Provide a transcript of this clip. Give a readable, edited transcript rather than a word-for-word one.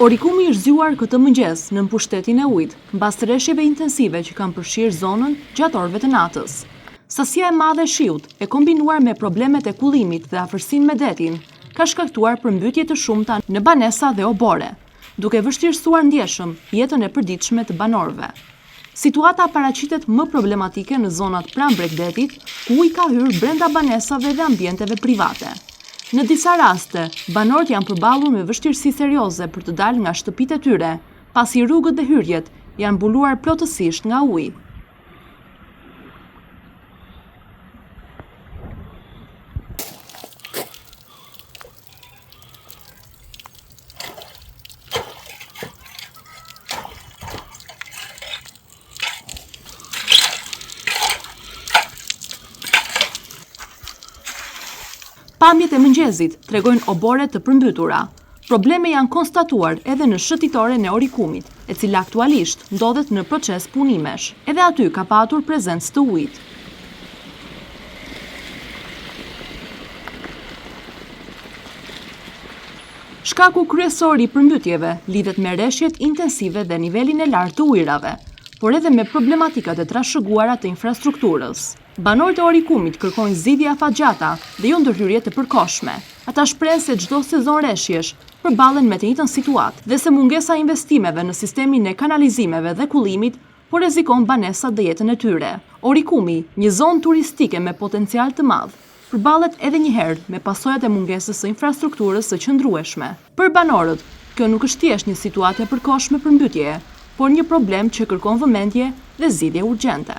Orikumi është zgjuar këtë mëngjes në mbushtetin e ujit, mbas rreshjeve intensive që kanë përfshirë zonën gjatë orëve të natës. Sasia e madhe e shiut, e kombinuar me problemet e kullimit dhe afërsinë me detin, ka shkaktuar përmbytje të shumta në banesa dhe obore, duke vështirësuar ndjeshëm jetën e përditshme të banorëve. Situata paraqitet më problematike në zonat pranë Bregdetit, ku uji ka hyrë brenda banesave dhe ambienteve private. Në disa raste, banorët janë përballur me vështirësi serioze për të dalë nga shtëpitë e tyre, pasi rrugët dhe hyrjet janë mbuluar plotësisht nga uji. Pamjet e mëngjesit tregojnë obore të përmbytura. Probleme janë konstatuar edhe në shëtitoren e Orikumit, e cila aktualisht ndodhet në proces punimesh. Edhe aty ka patur prezencë të ujit. Shkaku kryesor i përmbytjeve lidhet me rreshjet intensive dhe nivelin e lartë të ujrave, por edhe me problematikat e trashëguara të infrastrukturës. Banorët e Orikumit kërkojnë zgjidhje afatgjata dhe jo ndërhyrje të përkohshme. Ata shprehen se çdo sezon rreshjesh përballen me të njëjtën situatë dhe se mungesa e investimeve në sistemin e kanalizimeve dhe kullimit po rrezikon banesat dhe jetën e tyre. Orikumi, një zonë turistike me potencial të madh, përballet edhe një herë me pasojat e mungesës së infrastrukturës së qëndrueshme. Për banorët, kjo nuk është thjesht një situatë e përkohshme përmbytjeje, por një problem që kërkon vëmendje dhe zgjidhje urgjente.